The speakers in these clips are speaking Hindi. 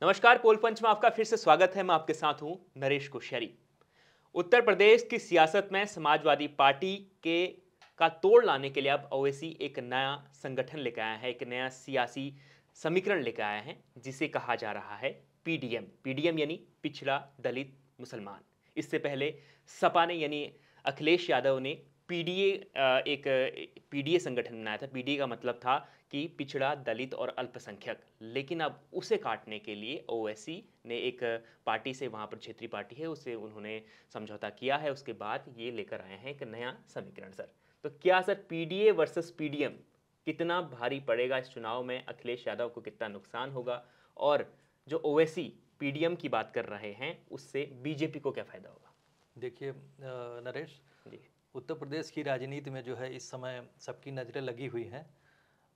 नमस्कार, पोल पंच में आपका फिर से स्वागत है। मैं आपके साथ हूं नरेश कोश्यारी। उत्तर प्रदेश की सियासत में समाजवादी पार्टी के का तोड़ लाने के लिए अब ओवैसी एक नया संगठन लेकर आया है, एक नया सियासी समीकरण लेकर आया है जिसे कहा जा रहा है पीडीएम। पीडीएम यानी पिछड़ा दलित मुसलमान। इससे पहले सपा ने यानी अखिलेश यादव ने पीडीए एक पीडीए संगठन बनाया था। पीडीए का मतलब था कि पिछड़ा दलित और अल्पसंख्यक, लेकिन अब उसे काटने के लिए ओवैसी ने एक पार्टी से, वहाँ पर क्षेत्रीय पार्टी है, उससे उन्होंने समझौता किया है। उसके बाद ये लेकर आए हैं एक नया समीकरण। सर, तो क्या सर पीडीए वर्सेस पीडीएम कितना भारी पड़ेगा इस चुनाव में? अखिलेश यादव को कितना नुकसान होगा? और जो ओवैसी पीडीएम की बात कर रहे हैं उससे बीजेपी को क्या फायदा होगा? देखिए नरेश, जी उत्तर प्रदेश की राजनीति में जो है इस समय सबकी नज़रें लगी हुई हैं।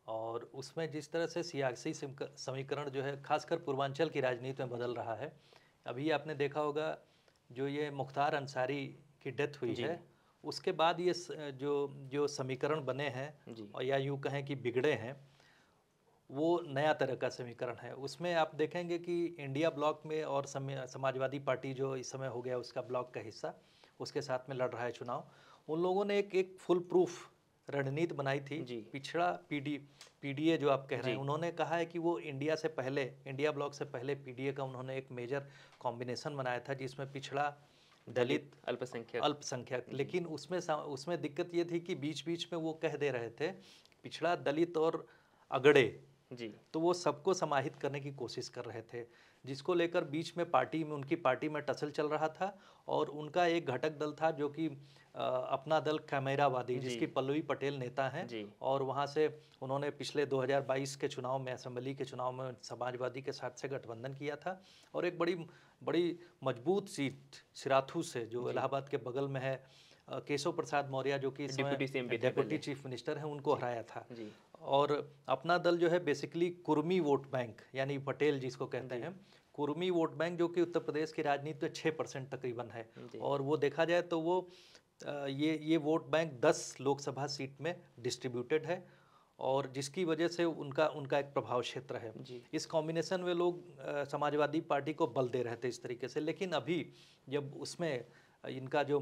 और उसमें जिस तरह से सियासी समीकरण जो है खासकर पूर्वांचल की राजनीति में बदल रहा है। अभी आपने देखा होगा जो ये मुख्तार अंसारी की डेथ हुई जी है, उसके बाद ये जो जो समीकरण बने हैं जी और या यूँ कहें कि बिगड़े हैं, वो नया तरह का समीकरण है। उसमें आप देखेंगे कि इंडिया ब्लॉक में और समाजवादी पार्टी जो इस समय हो गया उसका ब्लॉक का हिस्सा, उसके साथ में लड़ रहा है चुनाव। उन लोगों ने एक एक फुल प्रूफ रणनीति बनाई थी। जी पिछड़ा पीडीए जो आप कह रहे जी हैं, उन्होंने कहा है कि वो इंडिया ब्लॉक से पहले पीडीए का उन्होंने एक मेजर कॉम्बिनेशन बनाया था जिसमें पिछड़ा दलित दलित अल्पसंख्यक। अल्पसंख्यक। जी लेकिन उसमें दिक्कत ये थी कि बीच बीच में वो कह दे रहे थे पिछड़ा दलित और अगड़े, जी तो वो सबको समाहित करने की कोशिश कर रहे थे, जिसको लेकर बीच में उनकी पार्टी में टसल चल रहा था। और उनका एक घटक दल था जो कि अपना दल कैमरावादी, जी जिसकी पल्लवी पटेल नेता हैं। जी और वहाँ से उन्होंने पिछले 2022 के चुनाव में, असेंबली के चुनाव में समाजवादी के साथ से गठबंधन किया था। और एक बड़ी बड़ी मजबूत सीट सिराथू से, जो जी इलाहाबाद के बगल में है, केशव प्रसाद मौर्य जो कि इस समय डिप्टी सीएम भी थे डेप्यूटी पहले। चीफ मिनिस्टर हैं, उनको जी हराया था। जी और अपना दल जो है बेसिकली कुर्मी वोट बैंक, यानी पटेल जिसको कहते जी हैं, कुर्मी वोट बैंक, जो कि उत्तर प्रदेश की राजनीति में 6% तकरीबन है। जी और वो देखा जाए तो वो ये वोट बैंक 10 लोकसभा सीट में डिस्ट्रीब्यूटेड है, और जिसकी वजह से उनका उनका एक प्रभाव क्षेत्र है। जी इस कॉम्बिनेशन में लोग समाजवादी पार्टी को बल दे रहे थे इस तरीके से। लेकिन अभी जब उसमें इनका जो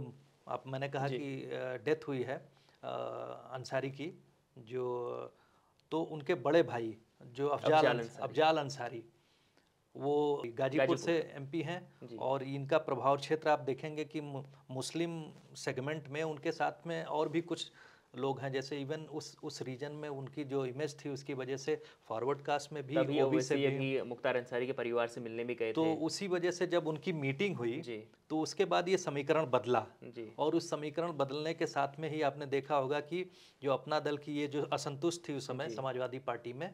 मैंने कहा जी कि डेथ हुई है अंसारी की, जो तो उनके बड़े भाई जो अफजाल अंसारी। अफजाल अंसारी, वो गाजीपुर से गाजीपुर। एमपी हैं। जी और इनका प्रभाव क्षेत्र आप देखेंगे कि मुस्लिम सेगमेंट में उनके साथ में और भी कुछ लोग हैं। जैसे इवन उस रीजन में उनकी जो इमेज थी उसकी वजह से फॉरवर्ड कास्ट में भी, तभी ओबी से ओवैसी भी। अभी मुख्तार अंसारी के परिवार से मिलने भी गए तो थे। उसी वजह से जब उनकी मीटिंग हुई, जी तो उसके बाद ये समीकरण बदला। जी और उस समीकरण बदलने के साथ में ही आपने देखा होगा कि जो अपना दल की ये जो असंतुष्ट थी उस समय जी समाजवादी पार्टी में,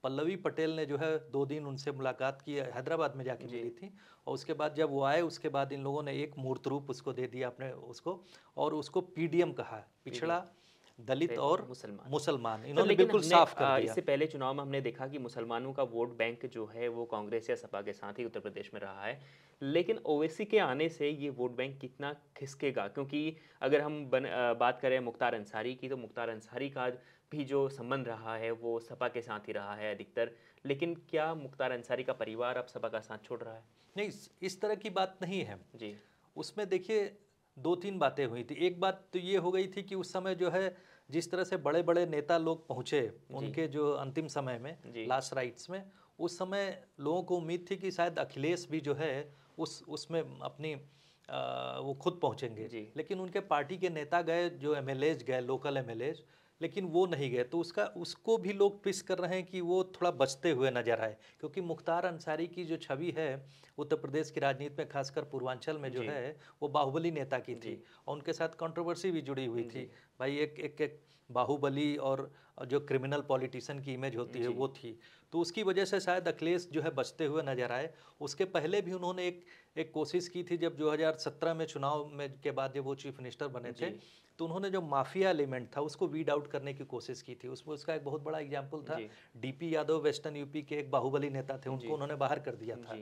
पल्लवी पटेल ने जो है 2 दिन उनसे मुलाकात की, हैदराबाद में जाके जी मिली थी। और उसके बाद जब वो आए, उसके बाद इन लोगों ने एक मूर्त रूप उसको दे दिया अपने उसको, और उसको पीडीएम कहा, पीडीएम पिछड़ा दलित दलित और और मुसलमान। मुसलमान, सर, इन्होंने लेकिन बिल्कुल हमने साफ कर दिया। इससे पहले चुनाव में हमने देखा कि मुसलमानों का वोट बैंक जो है वो कांग्रेस या सपा के साथ ही उत्तर प्रदेश में रहा है। लेकिन ओवैसी के आने से ये वोट बैंक कितना खिसकेगा? क्योंकि अगर हम बात करें मुख्तार अंसारी की, तो मुख्तार अंसारी का भी जो संबंध रहा है वो सपा के साथ ही रहा है अधिकतर। लेकिन क्या मुख्तार अंसारी का परिवार अब सपा का साथ छोड़ रहा है? नहीं, इस तरह की बात नहीं है। जी उसमें देखिए 2-3 बातें हुई थी। एक बात तो ये हो गई थी कि उस समय जो है जिस तरह से बड़े बड़े नेता लोग पहुँचे जी उनके जो अंतिम समय में, जी लास्ट राइट्स में, उस समय लोगों को उम्मीद थी कि शायद अखिलेश भी जो है उसमें अपनी वो खुद पहुँचेंगे। जी लेकिन उनके पार्टी के नेता गए, जो एमएलएज गए, लोकल एमएलएज, लेकिन वो नहीं गए। तो उसको भी लोग ट्विस्ट कर रहे हैं कि वो थोड़ा बचते हुए नजर आए, क्योंकि मुख्तार अंसारी की जो छवि है उत्तर प्रदेश की राजनीति में, खासकर पूर्वांचल में जो जी है, वो बाहुबली नेता की जी थी। और उनके साथ कंट्रोवर्सी भी जुड़ी हुई जी थी। भाई एक बाहुबली और जो क्रिमिनल पॉलिटिशियन की इमेज होती है जी वो थी। तो उसकी वजह से शायद अखिलेश जो है बचते हुए नजर आए। उसके पहले भी उन्होंने एक कोशिश की थी, जब 2017 में चुनाव में के बाद जब वो चीफ मिनिस्टर बने थे, जी तो उन्होंने जो माफिया एलिमेंट था उसको वीड आउट करने की कोशिश की थी। उसमें उसका एक बहुत बड़ा एग्जाम्पल था, जी डीपी यादव, वेस्टर्न यूपी के एक बाहुबली नेता थे, जी उनको उन्होंने बाहर कर दिया जी था।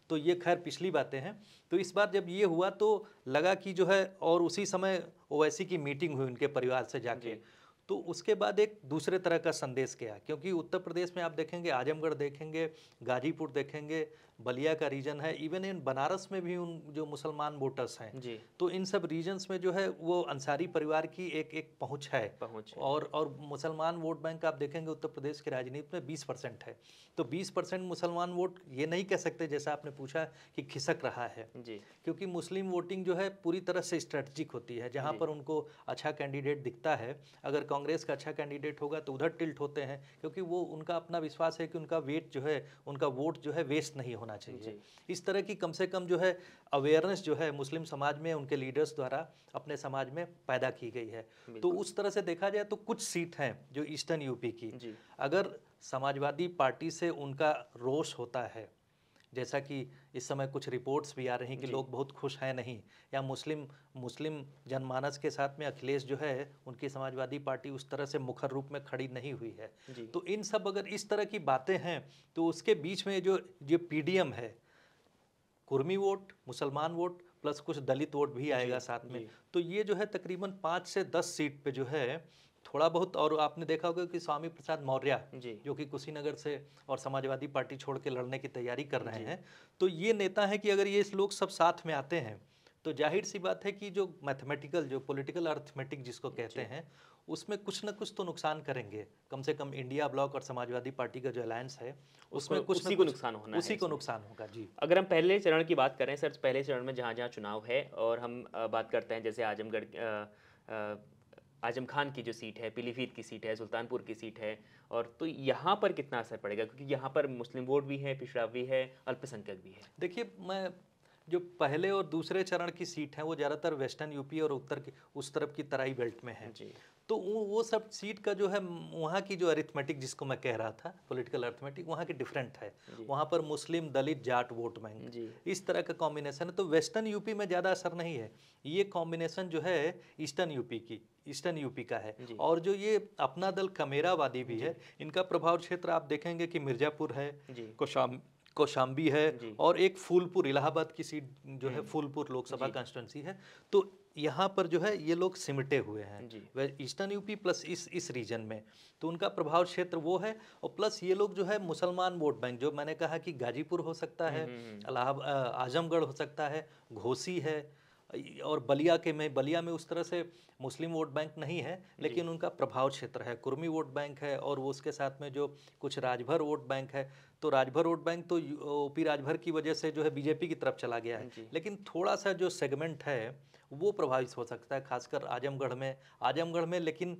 तो ये खैर पिछली बातें हैं। तो इस बार जब ये हुआ तो लगा कि जो है, और उसी समय ओवैसी की मीटिंग हुई उनके परिवार से जाके, जी तो उसके बाद एक दूसरे तरह का संदेश गया। क्योंकि उत्तर प्रदेश में आप देखेंगे, आजमगढ़ देखेंगे, गाजीपुर देखेंगे, बलिया का रीजन है, इवन इन बनारस में भी उन जो मुसलमान वोटर्स हैं जी। तो इन सब रीजन्स में जो है वो अंसारी परिवार की एक पहुंच है। और मुसलमान वोट बैंक आप देखेंगे उत्तर प्रदेश की राजनीति में 20% है। तो 20% मुसलमान वोट ये नहीं कह सकते जैसा आपने पूछा कि खिसक रहा है जी। क्योंकि मुस्लिम वोटिंग जो है पूरी तरह से स्ट्रेटजिक होती है। जहाँ पर उनको अच्छा कैंडिडेट दिखता है, अगर कांग्रेस का अच्छा कैंडिडेट होगा तो उधर टिल्ट होते हैं क्योंकि वो उनका अपना विश्वास है कि उनका वेट जो है, उनका वोट जो है वेस्ट नहीं होना चाहिए। इस तरह की कम से कम जो है अवेयरनेस जो है मुस्लिम समाज में उनके लीडर्स द्वारा अपने समाज में पैदा की गई है। तो उस तरह से देखा जाए तो कुछ सीट हैं जो ईस्टर्न यूपी की, अगर समाजवादी पार्टी से उनका रोष होता है, जैसा कि इस समय कुछ रिपोर्ट्स भी आ रही हैं कि लोग बहुत खुश हैं नहीं, या मुस्लिम जनमानस के साथ में अखिलेश जो है उनकी समाजवादी पार्टी उस तरह से मुखर रूप में खड़ी नहीं हुई है। तो इन सब अगर इस तरह की बातें हैं तो उसके बीच में जो पीडीएम है, कुर्मी वोट, मुसलमान वोट प्लस कुछ दलित वोट भी आएगा साथ में, तो ये जो है तकरीबन 5 से 10 सीट पे जो है थोड़ा बहुत। और आपने देखा होगा कि स्वामी प्रसाद मौर्य जो कि कुशीनगर से और समाजवादी पार्टी छोड़ के लड़ने की तैयारी कर रहे हैं, तो ये नेता है कि अगर ये लोग सब साथ में आते हैं तो जाहिर सी बात है कि जो मैथमेटिकल, जो पॉलिटिकल अर्थमेटिक जिसको कहते हैं, उसमें कुछ ना कुछ तो नुकसान करेंगे। कम से कम इंडिया ब्लॉक और समाजवादी पार्टी का जो अलायंस है उसमें कुछ उसी को नुकसान होना है, उसी को नुकसान होगा। जी, अगर हम पहले चरण की बात करें सर, पहले चरण में जहाँ जहाँ चुनाव है और हम बात करते हैं जैसे आजम खान की जो सीट है, पीलीभीत की सीट है, सुल्तानपुर की सीट है, और तो यहाँ पर कितना असर पड़ेगा क्योंकि यहाँ पर मुस्लिम वोट भी है, पिछड़ा भी है, अल्पसंख्यक भी है। देखिए, मैं जो पहले और दूसरे चरण की सीट है वो ज़्यादातर वेस्टर्न यूपी और उत्तर की उस तरफ की तराई बेल्ट में है। तो वो सब सीट का जो है वहाँ की जो अरिथमेटिक जिसको मैं कह रहा था, पॉलिटिकल अरिथमेटिक वहाँ की डिफरेंट है। वहाँ पर मुस्लिम, दलित, जाट वोट बैंक इस तरह का कॉम्बिनेशन है। तो वेस्टर्न यूपी में ज़्यादा असर नहीं है, ये कॉम्बिनेशन जो है ईस्टर्न यूपी का है। और जो ये अपना दल कमेरावादी भी है, इनका प्रभाव क्षेत्र आप देखेंगे कि मिर्ज़ापुर है, कौशाम्बी है, और एक फूलपुर, इलाहाबाद की सीट जो है फूलपुर लोकसभा कॉन्स्टिट्यूंसी है। तो यहाँ पर जो है ये लोग सिमटे हुए हैं वह ईस्टर्न यूपी प्लस इस रीजन में, तो उनका प्रभाव क्षेत्र वो है। और प्लस ये लोग जो है मुसलमान वोट बैंक, जो मैंने कहा कि गाजीपुर हो सकता है, आजमगढ़ हो सकता है, घोसी है, और बलिया में उस तरह से मुस्लिम वोट बैंक नहीं है, लेकिन उनका प्रभाव क्षेत्र है, कुर्मी वोट बैंक है, और वो उसके साथ में जो कुछ राजभर वोट बैंक है। तो राजभर वोट बैंक तो ओपी राजभर की वजह से जो है बीजेपी की तरफ चला गया है, लेकिन थोड़ा सा जो सेगमेंट है वो प्रभावित हो सकता है, खासकर आजमगढ़ में। लेकिन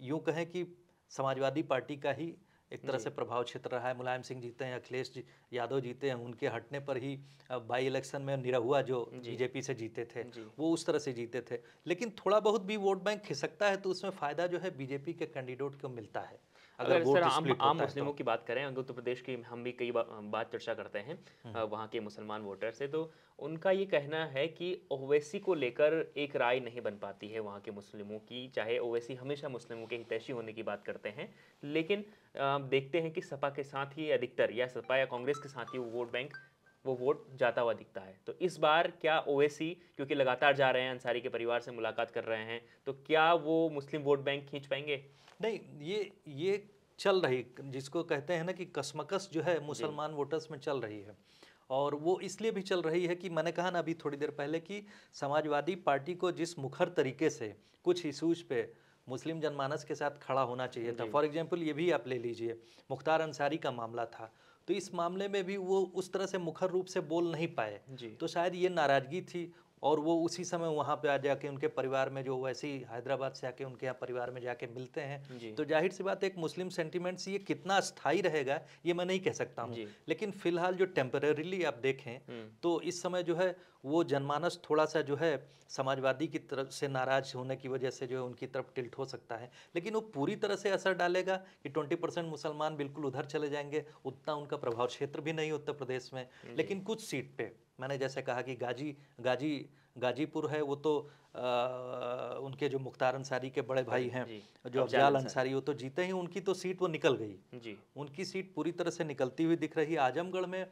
यूँ कहें कि समाजवादी पार्टी का ही एक तरह से प्रभाव क्षेत्र रहा है। मुलायम सिंह जीते हैं, अखिलेश यादव जीते हैं, उनके हटने पर ही बाई इलेक्शन में निरहुआ जो बीजेपी से जीते थे वो उस तरह से जीते थे। लेकिन थोड़ा बहुत भी वोट बैंक खिसकता है तो उसमें फ़ायदा जो है बीजेपी के कैंडिडेट को मिलता है। अगर सर आम मुस्लिमों की बात करें, उत्तर प्रदेश की हम भी कई बात चर्चा करते हैं वहाँ के मुसलमान वोटर से, तो उनका ये कहना है कि ओवैसी को लेकर एक राय नहीं बन पाती है वहाँ के मुस्लिमों की। चाहे ओवैसी हमेशा मुस्लिमों के हितैषी होने की बात करते हैं, लेकिन देखते हैं कि सपा के साथ ही अधिकतर, या सपा या कांग्रेस के साथ ही वो वोट जाता हुआ दिखता है। तो इस बार क्या ओवैसी, क्योंकि लगातार जा रहे हैं, अंसारी के परिवार से मुलाकात कर रहे हैं, तो क्या वो मुस्लिम वोट बैंक खींच पाएंगे? नहीं, ये चल रही, जिसको कहते हैं ना कि कसमकस जो है मुसलमान वोटर्स में चल रही है। और वो इसलिए भी चल रही है कि मैंने कहा ना अभी थोड़ी देर पहले कि समाजवादी पार्टी को जिस मुखर तरीके से कुछ इशूज़ पे मुस्लिम जनमानस के साथ खड़ा होना चाहिए था, फॉर एग्जांपल ये भी आप ले लीजिए, मुख्तार अंसारी का मामला था, तो इस मामले में भी वो उस तरह से मुखर रूप से बोल नहीं पाए, तो शायद ये नाराज़गी थी। और वो उसी समय वहाँ पे आ जाके उनके परिवार में, जो वैसे ही हैदराबाद से आके उनके यहाँ परिवार में जाके मिलते हैं, तो जाहिर सी बात है एक मुस्लिम सेंटिमेंट्स ये कितना स्थायी रहेगा ये मैं नहीं कह सकता हूँ। लेकिन फिलहाल जो टेम्परेरीली आप देखें तो इस समय जो है वो जनमानस थोड़ा सा जो है समाजवादी की तरफ से नाराज होने की वजह से जो है उनकी तरफ टिल्ट हो सकता है। लेकिन वो पूरी तरह से असर डालेगा कि 20% मुसलमान बिल्कुल उधर चले जाएंगे, उतना उनका प्रभाव क्षेत्र भी नहीं उत्तर प्रदेश में। लेकिन कुछ सीट पे मैंने जैसे कहा कि गाजीपुर है, वो तो उनके जो मुख्तार अंसारी के बड़े भाई हैं जो अफजाल अंसारी, वो तो जीते ही, उनकी तो सीट वो निकल गई, उनकी सीट पूरी तरह से निकलती हुई दिख रही है। आजमगढ़ में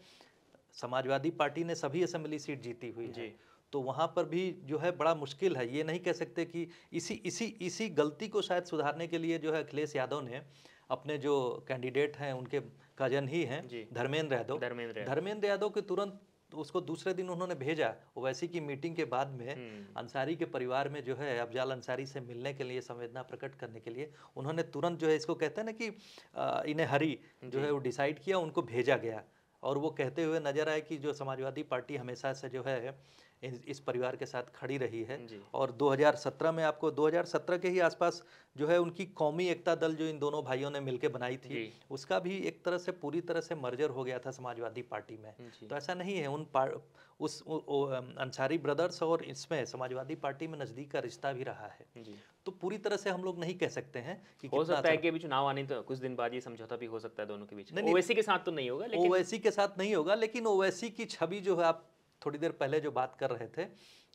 समाजवादी पार्टी ने सभी असेंबली सीट जीती हुई है, तो वहाँ पर भी जो है बड़ा मुश्किल है। ये नहीं कह सकते कि इसी गलती को शायद सुधारने के लिए जो है अखिलेश यादव ने अपने जो कैंडिडेट हैं उनके कजन ही हैं, जी। धर्मेंद्र यादव। धर्मेंद्र यादव। धर्मेंद्र यादव के तुरंत उसको दूसरे दिन उन्होंने भेजा ओवैसी की मीटिंग के बाद में अंसारी के परिवार में जो है अफजाल अंसारी से मिलने के लिए, संवेदना प्रकट करने के लिए उन्होंने तुरंत जो है, इसको कहते हैं ना कि इन्हें हरी जो है वो डिसाइड किया, उनको भेजा गया। और वो कहते हुए नजर आए कि जो समाजवादी पार्टी हमेशा से जो है इस परिवार के साथ खड़ी रही है। और 2017 में, आपको 2017 के ही आसपास जो है उनकी कौमी एकता दल जो इन दोनों भाइयों ने मिलकर बनाई थी, उसका भी एक तरह से पूरी तरह से मर्जर हो गया था समाजवादी पार्टी में। तो ऐसा नहीं है, उस अंसारी ब्रदर्स और इसमें समाजवादी पार्टी में नज़दीक का रिश्ता भी रहा है। तो पूरी तरह से हम लोग नहीं कह सकते हैं कि हो सकता है कि अभी चुनाव आने तो कुछ दिन बाद ये समझौता भी हो सकता है दोनों के बीच। ओवैसी के साथ तो नहीं होगा, लेकिन ओवैसी के साथ नहीं होगा, लेकिन ओवैसी की छवि जो है, आप थोड़ी देर पहले जो बात कर रहे थे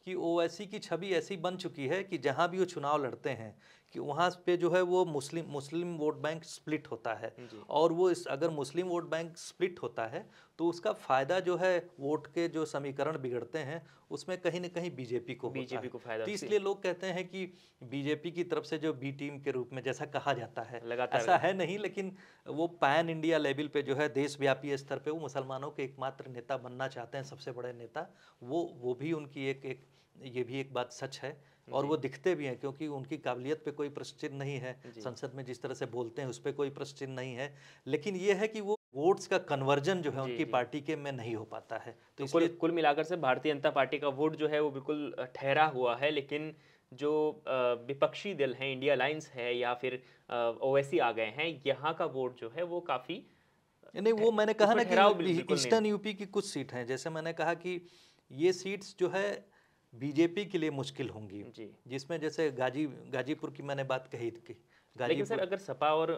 कि ओवैसी की छवि ऐसी बन चुकी है कि जहां भी वो चुनाव लड़ते हैं कि वहाँ पे जो है वो मुस्लिम वोट बैंक स्प्लिट होता है। और वो अगर मुस्लिम वोट बैंक स्प्लिट होता है तो उसका फ़ायदा जो है, वोट के जो समीकरण बिगड़ते हैं उसमें कहीं ना कहीं बीजेपी को होता है। फायदा। तो इसलिए लोग कहते हैं कि बीजेपी की तरफ से जो बी टीम के रूप में जैसा कहा जाता है, ऐसा है नहीं, लेकिन वो पैन इंडिया लेवल पे जो है, देशव्यापी स्तर पे वो मुसलमानों के एकमात्र नेता बनना चाहते हैं, सबसे बड़े नेता। वो भी उनकी एक ये भी एक बात सच है। और वो दिखते भी हैं, क्योंकि उनकी काबिलियत पे कोई प्रश्न चिन्ह नहीं है, संसद में जिस तरह से बोलते हैं उस पर कोई प्रश्न चिन्ह नहीं है। लेकिन ये है कि वो वोट्स का कन्वर्जन जो है उनकी पार्टी के में नहीं हो पाता है। तो इसलिए कुल मिलाकर से भारतीय जनता पार्टी का वोट जो है वो बिल्कुल ठहरा हुआ है। लेकिन जो विपक्षी दल हैं, इंडिया अलायंस है या फिर ओवैसी आ गए हैं, यहाँ का वोट जो है वो काफ़ी नहीं, वो मैंने कहा ना कि ईस्टर्न यूपी की कुछ सीट हैं, जैसे मैंने कहा कि ये सीट्स जो है बीजेपी के लिए मुश्किल होंगी, जिसमें जैसे गाजीपुर की मैंने बात कही थी। लेकिन सर, अगर सपा और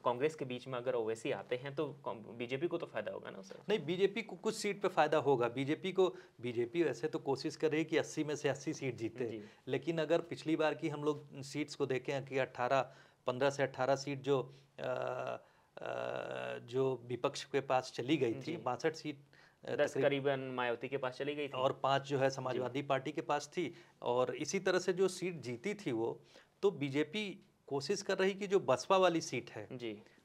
कांग्रेस के बीच में अगर ओवैसी आते हैं तो बीजेपी को तो फायदा होगा ना सर? नहीं, बीजेपी को कुछ सीट पे फायदा होगा। बीजेपी वैसे तो कोशिश कर रही है कि 80 में से 80 सीट जीते, लेकिन अगर पिछली बार की हम लोग सीट्स को देखें कि 15 से 18 सीट जो विपक्ष के पास चली गई थी, 62 सीट 10 करीबन मायावती के पास चली गई थी, और 5 जो है समाजवादी पार्टी के पास थी। और इसी तरह से जो सीट जीती थी वो, तो बीजेपी कोशिश कर रही कि जो बसपा वाली सीट है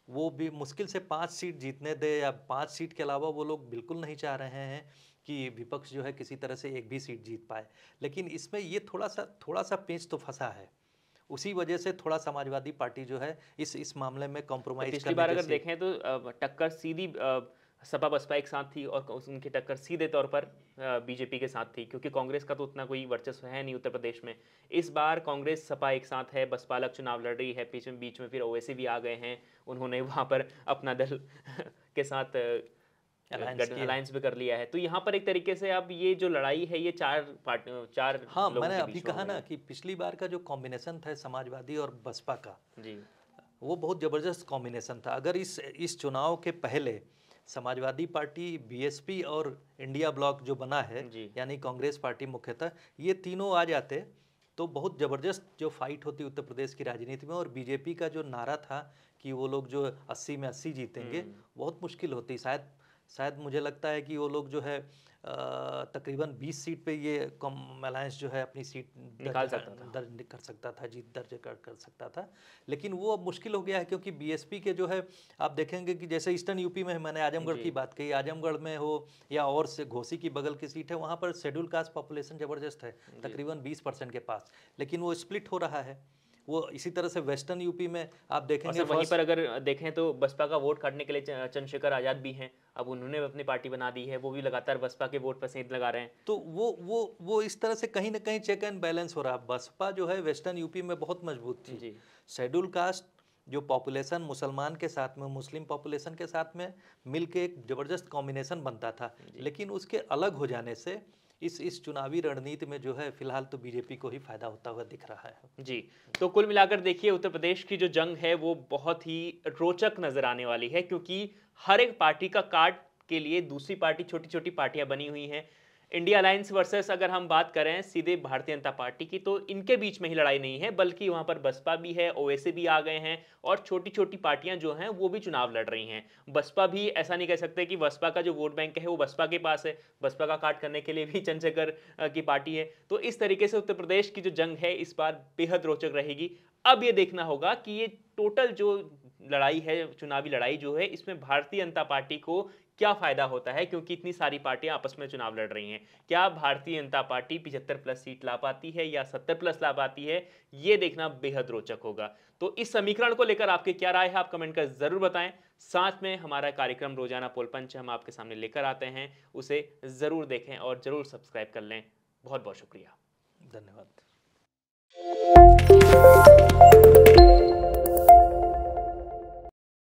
वो भी मुश्किल से 5 सीट जीतने दे, या 5 सीट के अलावा वो लोग बिल्कुल नहीं चाह रहे हैं कि विपक्ष जो है किसी तरह से एक भी सीट जीत पाए। लेकिन इसमें ये थोड़ा सा पेंच तो फंसा है, उसी वजह से थोड़ा समाजवादी पार्टी जो है इस मामले में कॉम्प्रोमाइज। पिछली बार अगर देखें तो टक्कर सीधी सपा बसपा एक साथ थी, और उनकी टक्कर सीधे तौर पर बीजेपी के साथ थी, क्योंकि कांग्रेस का तो उतना कोई वर्चस्व है नहीं उत्तर प्रदेश में। इस बार कांग्रेस सपा एक साथ है, बसपा अलग चुनाव लड़ रही है, बीच में फिर ओवैसी भी आ गए हैं, उन्होंने वहाँ पर अपना दल के साथ अलायंस भी कर लिया है। तो यहाँ पर एक तरीके से अब ये जो लड़ाई है ये चार हाँ, मैंने अभी कहा ना कि पिछली बार का जो कॉम्बिनेशन था समाजवादी और बसपा का, वो बहुत ज़बरदस्त कॉम्बिनेशन था। अगर इस चुनाव के पहले समाजवादी पार्टी, बीएसपी और इंडिया ब्लॉक जो बना है, यानी कांग्रेस पार्टी मुख्यतः, ये तीनों आ जाते तो बहुत ज़बरदस्त जो फाइट होती उत्तर प्रदेश की राजनीति में। और बीजेपी का जो नारा था कि वो लोग जो 80 में 80 जीतेंगे, बहुत मुश्किल होती। शायद मुझे लगता है कि वो लोग जो है तकरीबन 20 सीट पे ये कॉम अलायंस जो है अपनी सीट दर्ज कर सकता था, जीत दर्ज कर सकता था। लेकिन वो अब मुश्किल हो गया है, क्योंकि बीएसपी के जो है, आप देखेंगे कि जैसे ईस्टर्न यूपी में मैंने आजमगढ़ की बात कही, आजमगढ़ में हो या और से घोसी की बगल की सीट है, वहाँ पर शेड्यूल कास्ट पॉपुलेशन ज़बरदस्त है, तकरीबन 20% के पास, लेकिन वो स्प्लिट हो रहा है। वो इसी तरह से वेस्टर्न यूपी में आप देखेंगे, वहीं पर अगर देखें तो बसपा का वोट काटने के लिए चंद्रशेखर आजाद भी हैं, अब उन्होंने अपनी पार्टी बना दी है, वो भी लगातार बसपा के वोट पर सेंध लगा रहे हैं। तो वो इस तरह से कहीं ना कहीं चेक एंड बैलेंस हो रहा है। बसपा जो है वेस्टर्न यूपी में बहुत मजबूत थी, शेड्यूल कास्ट जो पॉपुलेशन मुसलमान के साथ में, मुस्लिम पॉपुलेशन के साथ में मिलके एक ज़बरदस्त कॉम्बिनेशन बनता था। लेकिन उसके अलग हो जाने से इस चुनावी रणनीति में जो है फिलहाल तो बीजेपी को ही फायदा होता हुआ दिख रहा है। जी, तो कुल मिलाकर देखिए उत्तर प्रदेश की जो जंग है वो बहुत ही रोचक नजर आने वाली है, क्योंकि हर एक पार्टी का कार्ड के लिए दूसरी पार्टी, छोटी छोटी पार्टियां बनी हुई हैं। इंडिया अलायंस वर्सेस अगर हम बात करें सीधे भारतीय जनता पार्टी की, तो इनके बीच में ही लड़ाई नहीं है, बल्कि वहां पर बसपा भी है, ओवैसी भी आ गए हैं, और छोटी छोटी पार्टियां जो हैं वो भी चुनाव लड़ रही हैं। बसपा भी, ऐसा नहीं कह सकते कि बसपा का जो वोट बैंक है वो बसपा के पास है, बसपा का काट करने के लिए भी चंद्रशेखर की पार्टी है। तो इस तरीके से उत्तर प्रदेश की जो जंग है इस बार बेहद रोचक रहेगी। अब ये देखना होगा कि ये टोटल जो लड़ाई है, चुनावी लड़ाई जो है, इसमें भारतीय जनता पार्टी को क्या फायदा होता है, क्योंकि इतनी सारी पार्टियां आपस में चुनाव लड़ रही हैं। क्या Bharatiya Janata party 75 plus seat ला पाती है या 70 प्लस ला पाती है, ये देखना बेहद रोचक होगा। तो इस समीकरण को लेकर आपकी क्या राय है, आप कमेंट कर जरूर बताएं। साथ में हमारा कार्यक्रम रोजाना पोल पंच हम आपके सामने लेकर आते हैं, उसे जरूर देखें और जरूर सब्सक्राइब कर लें। बहुत बहुत शुक्रिया, धन्यवाद।